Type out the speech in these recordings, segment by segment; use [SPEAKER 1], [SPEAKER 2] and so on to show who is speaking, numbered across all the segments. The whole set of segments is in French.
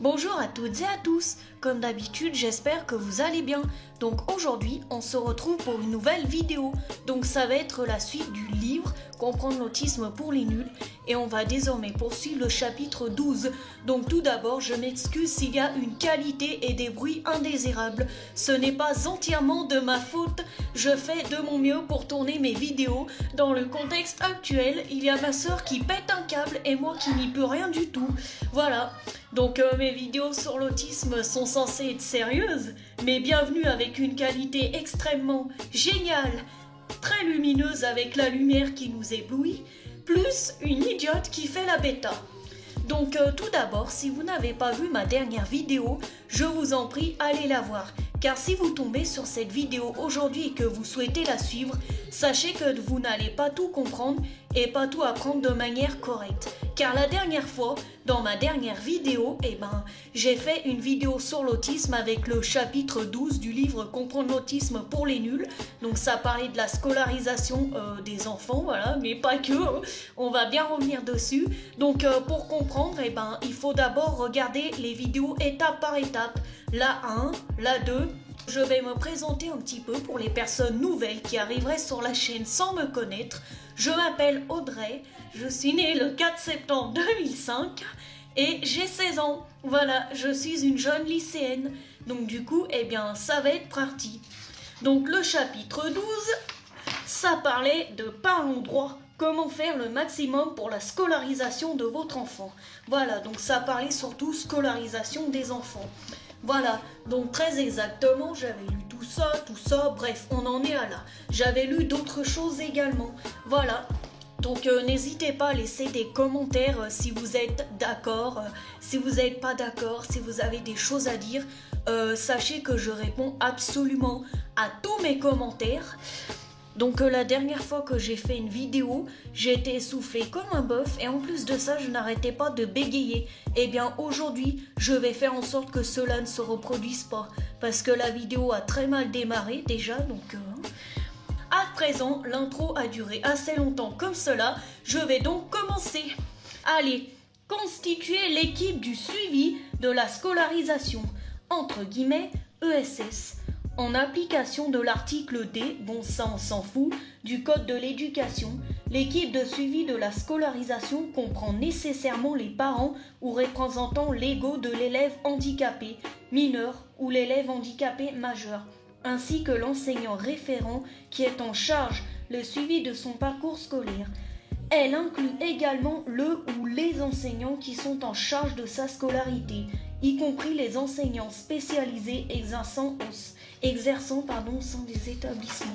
[SPEAKER 1] Bonjour à toutes et à tous, comme d'habitude j'espère que vous allez bien. Donc aujourd'hui on se retrouve pour une nouvelle vidéo. Donc ça va être la suite du livre Comprendre l'autisme pour les nuls. Et on va désormais poursuivre le chapitre 12. Donc tout d'abord je m'excuse s'il y a une qualité et des bruits indésirables. Ce n'est pas entièrement de ma faute. Je fais de mon mieux pour tourner mes vidéos. Dans le contexte actuel, il y a ma soeur qui pète un câble et moi qui n'y peux rien du tout. Voilà. Donc mes vidéos sur l'autisme sont censées être sérieuses, mais bienvenue avec une qualité extrêmement géniale, très lumineuse avec la lumière qui nous éblouit, plus une idiote qui fait la bêta. Donc tout d'abord, si vous n'avez pas vu ma dernière vidéo, je vous en prie, allez la voir. Car si vous tombez sur cette vidéo aujourd'hui et que vous souhaitez la suivre, sachez que vous n'allez pas tout comprendre et pas tout apprendre de manière correcte. Car la dernière fois, dans ma dernière vidéo, j'ai fait une vidéo sur l'autisme avec le chapitre 12 du livre Comprendre l'autisme pour les nuls. Donc ça parlait de la scolarisation des enfants, voilà, mais pas que, on va bien revenir dessus. Donc pour comprendre, il faut d'abord regarder les vidéos étape par étape. La 1, la 2, je vais me présenter un petit peu pour les personnes nouvelles qui arriveraient sur la chaîne sans me connaître. Je m'appelle Audrey, je suis née le 4 septembre 2005 et j'ai 16 ans. Voilà, je suis une jeune lycéenne. Donc du coup, ça va être parti. Donc le chapitre 12, ça parlait de parents droit. Comment faire le maximum pour la scolarisation de votre enfant. Voilà, donc ça parlait surtout scolarisation des enfants. Voilà, donc très exactement, j'avais lu tout ça, bref, on en est à là. J'avais lu d'autres choses également, voilà. Donc n'hésitez pas à laisser des commentaires si vous êtes d'accord, si vous n'êtes pas d'accord, si vous avez des choses à dire. Sachez que je réponds absolument à tous mes commentaires. Donc la dernière fois que j'ai fait une vidéo, j'ai été essoufflée comme un bœuf et en plus de ça, je n'arrêtais pas de bégayer. Et bien aujourd'hui, je vais faire en sorte que cela ne se reproduise pas parce que la vidéo a très mal démarré déjà. Donc à présent, l'intro a duré assez longtemps comme cela. Je vais donc commencer. Allez, constituer l'équipe du suivi de la scolarisation, entre guillemets ESS. En application de l'article D, bon ça on s'en fout, du Code de l'éducation, l'équipe de suivi de la scolarisation comprend nécessairement les parents ou représentants légaux de l'élève handicapé mineur ou l'élève handicapé majeur, ainsi que l'enseignant référent qui est en charge le suivi de son parcours scolaire. Elle inclut également le ou les enseignants qui sont en charge de sa scolarité, y compris les enseignants spécialisés exerçant sans des établissements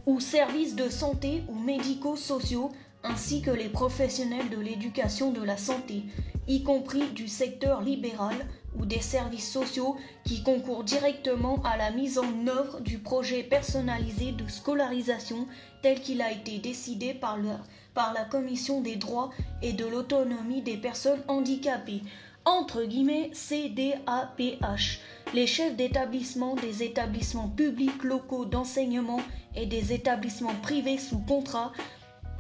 [SPEAKER 1] ou services de santé ou médico-sociaux, ainsi que les professionnels de l'éducation de la santé, y compris du secteur libéral ou des services sociaux qui concourent directement à la mise en œuvre du projet personnalisé de scolarisation tel qu'il a été décidé par la Commission des droits et de l'autonomie des personnes handicapées, entre guillemets CDAPH, les chefs d'établissement des établissements publics locaux d'enseignement et des établissements privés sous contrat,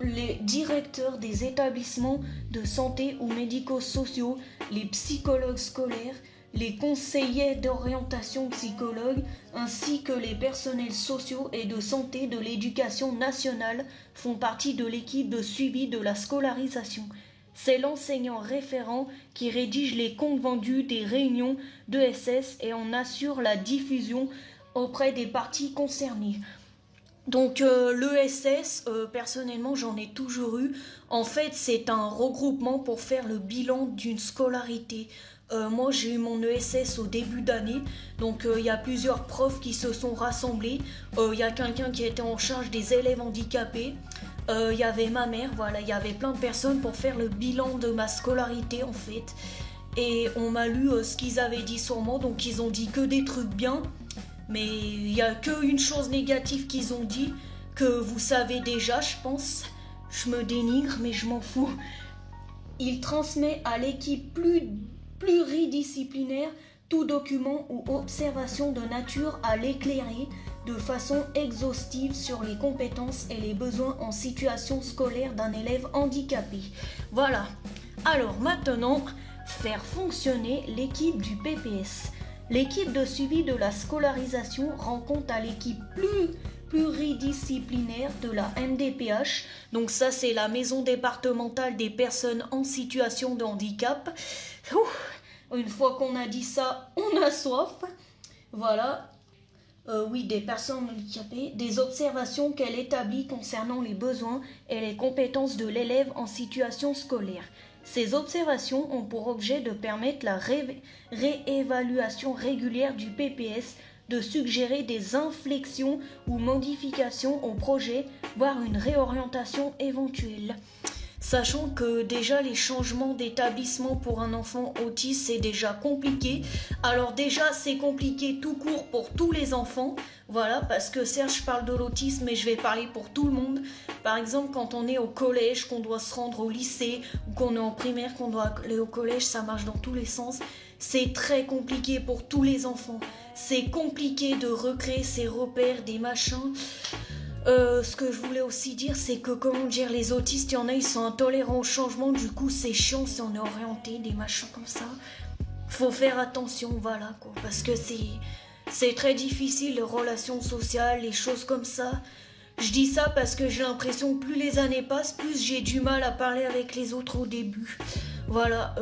[SPEAKER 1] les directeurs des établissements de santé ou médico-sociaux, les psychologues scolaires, les conseillers d'orientation psychologue, ainsi que les personnels sociaux et de santé de l'éducation nationale font partie de l'équipe de suivi de la scolarisation. C'est l'enseignant référent qui rédige les comptes vendus des réunions d'ESS et en assure la diffusion auprès des parties concernées. Donc l'ESS, personnellement j'en ai toujours eu. En fait c'est un regroupement pour faire le bilan d'une scolarité. Moi j'ai eu mon ESS au début d'année, donc il y a plusieurs profs qui se sont rassemblés. Il y a quelqu'un qui était en charge des élèves handicapés. Il y avait ma mère, voilà, il y avait plein de personnes pour faire le bilan de ma scolarité en fait. Et on m'a lu ce qu'ils avaient dit sur moi, donc ils ont dit que des trucs bien. Mais il n'y a qu'une chose négative qu'ils ont dit, que vous savez déjà, je pense. Je me dénigre, mais je m'en fous. Il transmet à l'équipe pluridisciplinaire tout document ou observation de nature à l'éclairer de façon exhaustive sur les compétences et les besoins en situation scolaire d'un élève handicapé. Voilà. Alors maintenant, faire fonctionner l'équipe du PPS. L'équipe de suivi de la scolarisation rend compte à l'équipe pluridisciplinaire de la MDPH. Donc ça, c'est la maison départementale des personnes en situation de handicap. Une fois qu'on a dit ça, on a soif. Voilà. Oui, des personnes handicapées, des observations qu'elle établit concernant les besoins et les compétences de l'élève en situation scolaire. Ces observations ont pour objet de permettre la réévaluation régulière du PPS, de suggérer des inflexions ou modifications au projet, voire une réorientation éventuelle. Sachant que déjà les changements d'établissement pour un enfant autiste c'est déjà compliqué. Alors déjà c'est compliqué tout court pour tous les enfants. Voilà, parce que certes je parle de l'autisme mais je vais parler pour tout le monde. Par exemple quand on est au collège, qu'on doit se rendre au lycée ou qu'on est en primaire, qu'on doit aller au collège, ça marche dans tous les sens. C'est très compliqué pour tous les enfants. C'est compliqué de recréer ses repères, des machins. Ce que je voulais aussi dire, c'est que, comment dire, les autistes, il y en a, ils sont intolérants au changement, du coup, c'est chiant si on est orienté, des machins comme ça. Faut faire attention, voilà, quoi, parce que c'est très difficile, les relations sociales, les choses comme ça. Je dis ça parce que j'ai l'impression que plus les années passent, plus j'ai du mal à parler avec les autres au début. Voilà,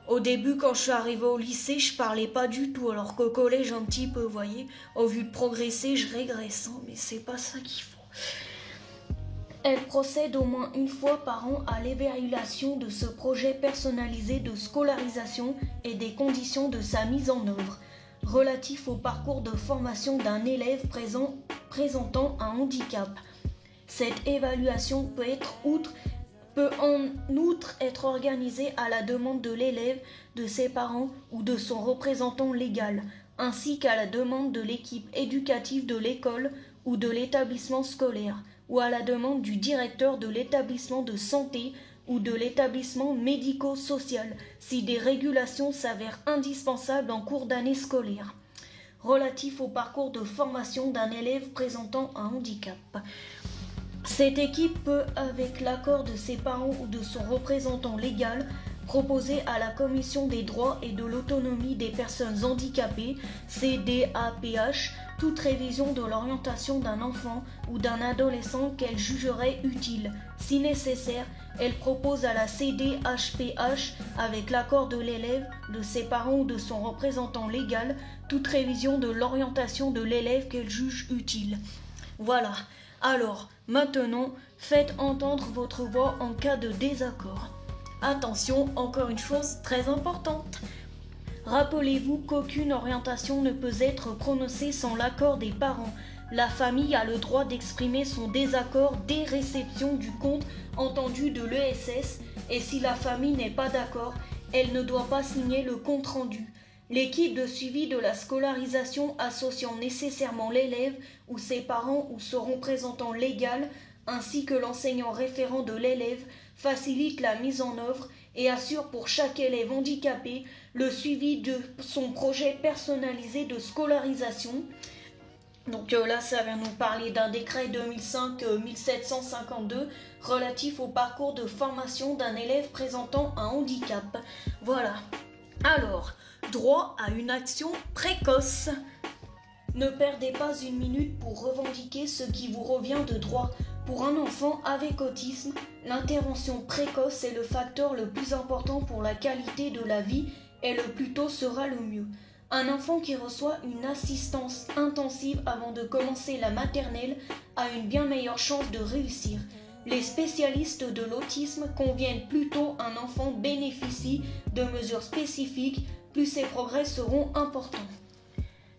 [SPEAKER 1] au début, quand je suis arrivée au lycée, je parlais pas du tout, alors qu'au collège, un petit peu, vous voyez. Au vu de progresser, je régresse, hein, mais c'est pas ça qu'il faut. Elle procède au moins une fois par an à l'évaluation de ce projet personnalisé de scolarisation et des conditions de sa mise en œuvre, relatif au parcours de formation d'un élève présentant un handicap. Cette évaluation peut en outre être organisée à la demande de l'élève, de ses parents ou de son représentant légal, ainsi qu'à la demande de l'équipe éducative de l'école ou de l'établissement scolaire, ou à la demande du directeur de l'établissement de santé ou de l'établissement médico-social, si des régulations s'avèrent indispensables en cours d'année scolaire, relatif au parcours de formation d'un élève présentant un handicap. Cette équipe peut, avec l'accord de ses parents ou de son représentant légal, proposer à la Commission des droits et de l'autonomie des personnes handicapées, CDAPH, toute révision de l'orientation d'un enfant ou d'un adolescent qu'elle jugerait utile. Si nécessaire, elle propose à la CDHPH, avec l'accord de l'élève, de ses parents ou de son représentant légal, toute révision de l'orientation de l'élève qu'elle juge utile. Voilà. Alors, maintenant, faites entendre votre voix en cas de désaccord. Attention, encore une chose très importante. Rappelez-vous qu'aucune orientation ne peut être prononcée sans l'accord des parents. La famille a le droit d'exprimer son désaccord dès réception du compte entendu de l'ESS et si la famille n'est pas d'accord, elle ne doit pas signer le compte rendu. L'équipe de suivi de la scolarisation associant nécessairement l'élève ou ses parents ou son représentant légal ainsi que l'enseignant référent de l'élève facilite la mise en œuvre et assure pour chaque élève handicapé le suivi de son projet personnalisé de scolarisation. Donc là, ça vient nous parler d'un décret 2005-1752 relatif au parcours de formation d'un élève présentant un handicap. Voilà. Alors, droit à une action précoce. Ne perdez pas une minute pour revendiquer ce qui vous revient de droit. Pour un enfant avec autisme, l'intervention précoce est le facteur le plus important pour la qualité de la vie et le plus tôt sera le mieux. Un enfant qui reçoit une assistance intensive avant de commencer la maternelle a une bien meilleure chance de réussir. Les spécialistes de l'autisme conviennent plutôt un enfant bénéficie de mesures spécifiques, plus ses progrès seront importants.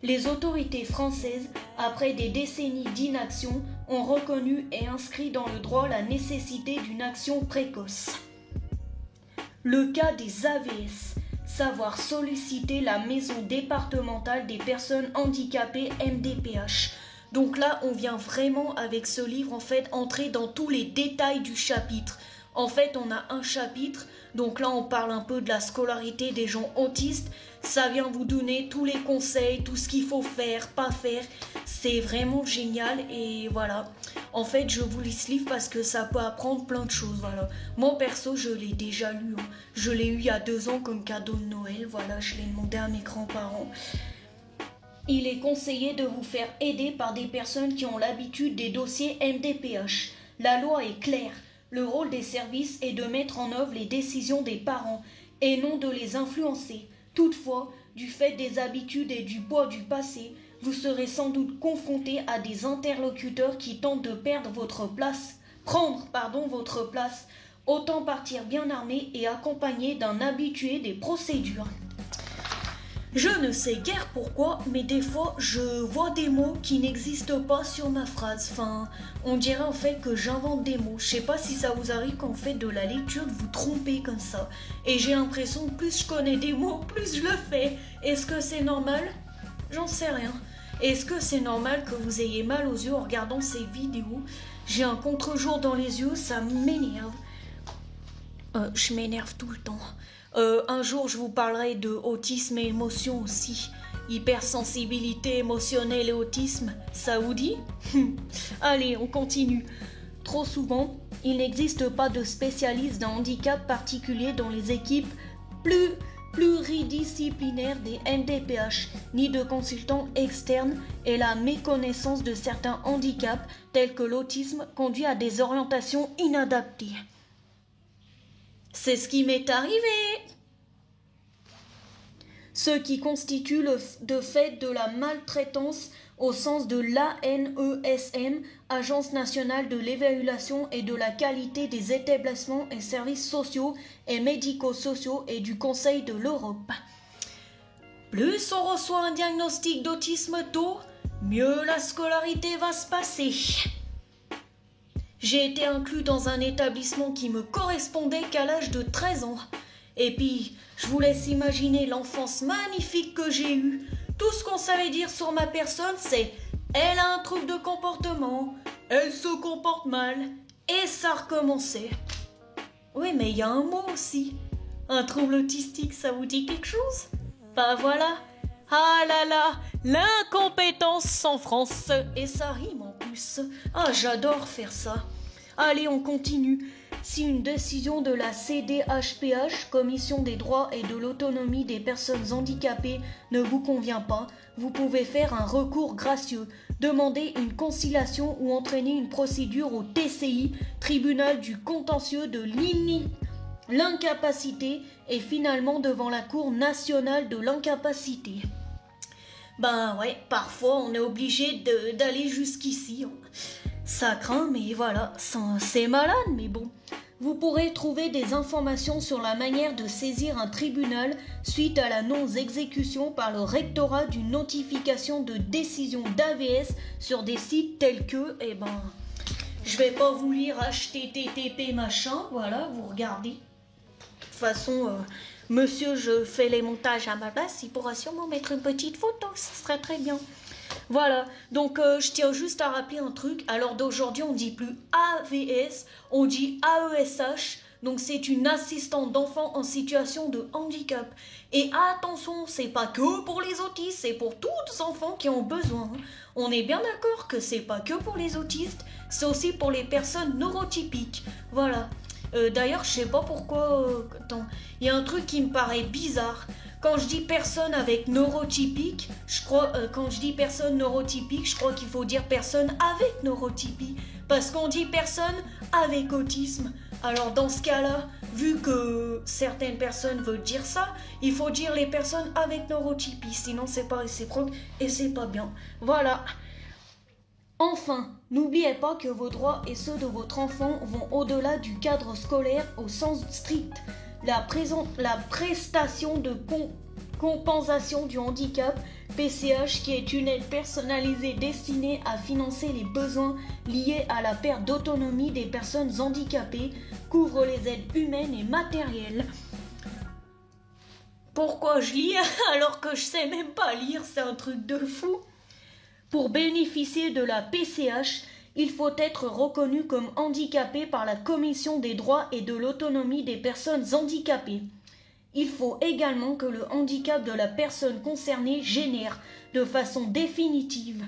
[SPEAKER 1] Les autorités françaises, après des décennies d'inaction, ont reconnu et inscrit dans le droit la nécessité d'une action précoce. Le cas des AVS, savoir solliciter la maison départementale des personnes handicapées MDPH. Donc là, on vient vraiment avec ce livre en fait entrer dans tous les détails du chapitre. En fait, on a un chapitre, donc là on parle un peu de la scolarité des gens autistes. Ça vient vous donner tous les conseils, tout ce qu'il faut faire, pas faire. C'est vraiment génial et voilà. En fait, je vous lis ce livre parce que ça peut apprendre plein de choses, voilà. Moi perso, je l'ai déjà lu, hein. Je l'ai eu il y a 2 ans comme cadeau de Noël, voilà, je l'ai demandé à mes grands-parents. Il est conseillé de vous faire aider par des personnes qui ont l'habitude des dossiers MDPH. La loi est claire. Le rôle des services est de mettre en œuvre les décisions des parents et non de les influencer. Toutefois, du fait des habitudes et du poids du passé, vous serez sans doute confronté à des interlocuteurs qui tentent de prendre votre place. Autant partir bien armé et accompagné d'un habitué des procédures. Je ne sais guère pourquoi, mais des fois je vois des mots qui n'existent pas sur ma phrase. Enfin, on dirait en fait que j'invente des mots. Je sais pas si ça vous arrive quand on fait de la lecture de vous tromper comme ça. Et j'ai l'impression que plus je connais des mots, plus je le fais. Est-ce que c'est normal? J'en sais rien. Est-ce que c'est normal que vous ayez mal aux yeux en regardant ces vidéos? J'ai un contre-jour dans les yeux, ça m'énerve. Je m'énerve tout le temps. Un jour, je vous parlerai de autisme et émotion aussi. Hypersensibilité émotionnelle et autisme, ça vous dit? Allez, on continue. Trop souvent, il n'existe pas de spécialiste d'un handicap particulier dans les équipes pluridisciplinaires des MDPH, ni de consultants externes, et la méconnaissance de certains handicaps, tels que l'autisme, conduit à des orientations inadaptées. C'est ce qui m'est arrivé. Ce qui constitue de fait de la maltraitance au sens de l'ANESM, Agence nationale de l'évaluation et de la qualité des établissements et services sociaux et médico-sociaux et du Conseil de l'Europe. Plus on reçoit un diagnostic d'autisme tôt, mieux la scolarité va se passer. J'ai été inclus dans un établissement qui me correspondait qu'à l'âge de 13 ans. Et puis, je vous laisse imaginer l'enfance magnifique que j'ai eue. Tout ce qu'on savait dire sur ma personne, c'est « elle a un trouble de comportement, elle se comporte mal » et ça recommençait. Oui, mais il y a un mot aussi. Un trouble autistique, ça vous dit quelque chose? Bah voilà. Ah là là, l'incompétence sans France. Et ça rime en plus. Ah, j'adore faire ça. Allez, on continue. Si une décision de la CDHPH, Commission des droits et de l'autonomie des personnes handicapées, ne vous convient pas, vous pouvez faire un recours gracieux, demander une conciliation ou entraîner une procédure au TCI, Tribunal du contentieux de l'incapacité, et finalement devant la Cour nationale de l'incapacité. Ben ouais, parfois on est obligé d'aller jusqu'ici. Ça craint, mais voilà, c'est malade, mais bon. Vous pourrez trouver des informations sur la manière de saisir un tribunal suite à la non-exécution par le rectorat d'une notification de décision d'AVS sur des sites tels que, je vais pas vous lire http machin, voilà, vous regardez. De toute façon, monsieur, je fais les montages à ma place, il pourra sûrement mettre une petite photo, ce serait très bien. Voilà, donc je tiens juste à rappeler un truc. Alors d'aujourd'hui, on dit plus AVS, on dit AESH. Donc c'est une assistante d'enfants en situation de handicap. Et attention, c'est pas que pour les autistes, c'est pour tous les enfants qui ont besoin. On est bien d'accord que c'est pas que pour les autistes, c'est aussi pour les personnes neurotypiques. Voilà. D'ailleurs, je sais pas pourquoi... Attends, il y a un truc qui me paraît bizarre. Quand je dis personne avec neurotypique, quand je dis personne neurotypique, je crois qu'il faut dire personne avec neurotypie. Parce qu'on dit personne avec autisme. Alors dans ce cas-là, vu que certaines personnes veulent dire ça, il faut dire les personnes avec neurotypie. Sinon c'est pas réciproque et c'est pas bien. Voilà. Enfin, n'oubliez pas que vos droits et ceux de votre enfant vont au-delà du cadre scolaire au sens strict. La prestation de compensation du handicap, PCH, qui est une aide personnalisée destinée à financer les besoins liés à la perte d'autonomie des personnes handicapées, couvre les aides humaines et matérielles. Pourquoi je lis alors que je sais même pas lire, c'est un truc de fou. Pour bénéficier de la PCH, il faut être reconnu comme handicapé par la Commission des droits et de l'autonomie des personnes handicapées. Il faut également que le handicap de la personne concernée génère, de façon définitive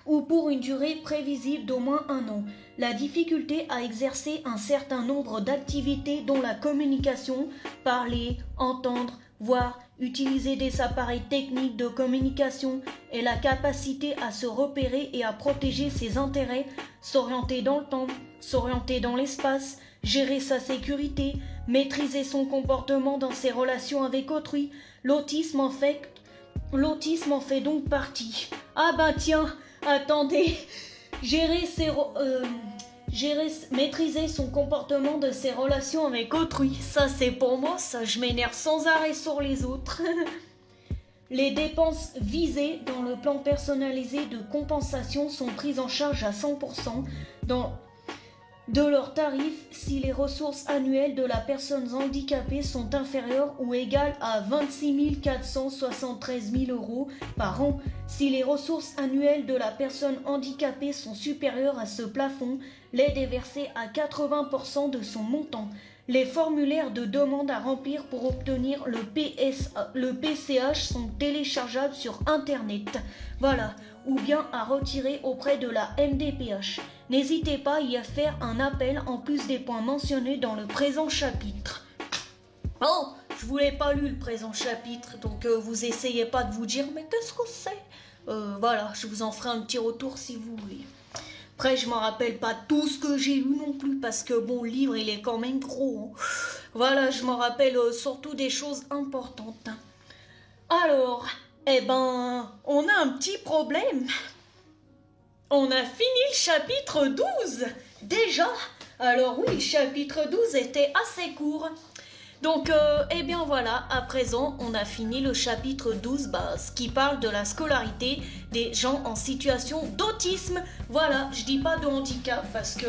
[SPEAKER 1] ou pour une durée prévisible d'au moins 1 an, la difficulté à exercer un certain nombre d'activités dont la communication, parler, entendre, voir, utiliser des appareils techniques de communication et la capacité à se repérer et à protéger ses intérêts, s'orienter dans le temps, s'orienter dans l'espace, gérer sa sécurité, maîtriser son comportement dans ses relations avec autrui. L'autisme en fait donc partie. Ah ben tiens, attendez, maîtriser son comportement de ses relations avec autrui, ça c'est pour moi, ça je m'énerve sans arrêt sur les autres. Les dépenses visées dans le plan personnalisé de compensation sont prises en charge à 100% de leurs tarifs si les ressources annuelles de la personne handicapée sont inférieures ou égales à 26 473 000 € par an. Si les ressources annuelles de la personne handicapée sont supérieures à ce plafond, l'aide est versée à 80% de son montant. Les formulaires de demande à remplir pour obtenir le PCH sont téléchargeables sur Internet. Voilà, ou bien à retirer auprès de la MDPH. N'hésitez pas à y faire un appel en plus des points mentionnés dans le présent chapitre. Oh, je vous l'ai pas lu le présent chapitre, donc vous essayez pas de vous dire mais qu'est-ce que c'est? Voilà, je vous en ferai un petit retour si vous voulez. Après, je m'en rappelle pas tout ce que j'ai lu non plus, parce que bon, le livre, il est quand même gros. Hein. Voilà, je m'en rappelle surtout des choses importantes. Alors, eh ben, on a un petit problème. On a fini le chapitre 12, déjà. Alors oui, le chapitre 12 était assez court. Donc, eh bien voilà, à présent, on a fini le chapitre 12, ce qui parle de la scolarité des gens en situation d'autisme. Voilà, je dis pas de handicap parce que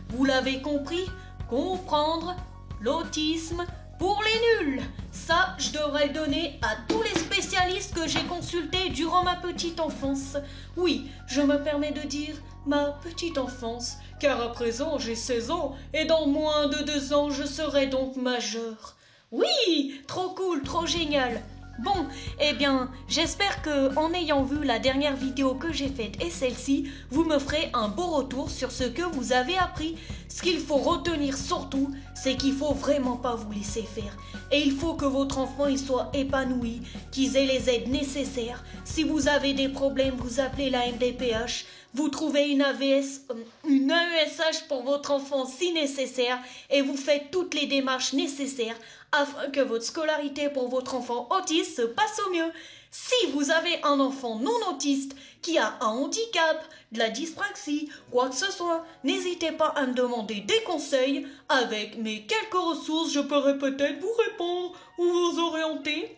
[SPEAKER 1] vous l'avez compris, comprendre l'autisme pour les nuls. Ça, je devrais le donner à tous les spécialistes que j'ai consultés durant ma petite enfance. Oui, je me permets de dire ma petite enfance, car à présent j'ai 16 ans et dans moins de 2 ans je serai donc majeur. Oui, trop cool, trop génial. Bon, eh bien, j'espère que en ayant vu la dernière vidéo que j'ai faite et celle-ci, vous me ferez un beau retour sur ce que vous avez appris. Ce qu'il faut retenir surtout, c'est qu'il faut vraiment pas vous laisser faire. Et il faut que votre enfant il soit épanoui, qu'il ait les aides nécessaires. Si vous avez des problèmes, vous appelez la MDPH. Vous trouvez une AESH pour votre enfant si nécessaire et vous faites toutes les démarches nécessaires afin que votre scolarité pour votre enfant autiste se passe au mieux. Si vous avez un enfant non autiste qui a un handicap, de la dyspraxie, quoi que ce soit, n'hésitez pas à me demander des conseils. Avec mes quelques ressources, je pourrais peut-être vous répondre ou vous orienter.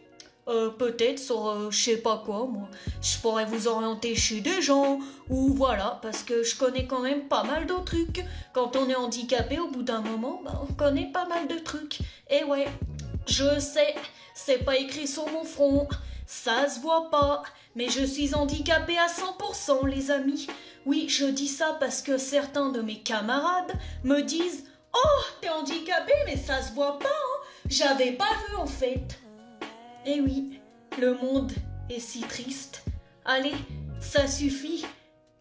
[SPEAKER 1] Peut-être sur je sais pas quoi, moi. Je pourrais vous orienter chez des gens, ou voilà, parce que je connais quand même pas mal de trucs. Quand on est handicapé, au bout d'un moment, on connaît pas mal de trucs. Et ouais, je sais, c'est pas écrit sur mon front, ça se voit pas, mais je suis handicapé à 100%, les amis. Oui, je dis ça parce que certains de mes camarades me disent « Oh, t'es handicapé, mais ça se voit pas, hein. J'avais pas vu en fait. » Eh oui, le monde est si triste. Allez, ça suffit.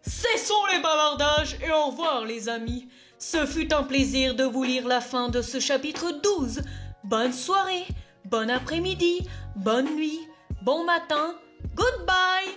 [SPEAKER 1] Cessons les bavardages et au revoir les amis. Ce fut un plaisir de vous lire la fin de ce chapitre 12. Bonne soirée, bon après-midi, bonne nuit, bon matin, goodbye.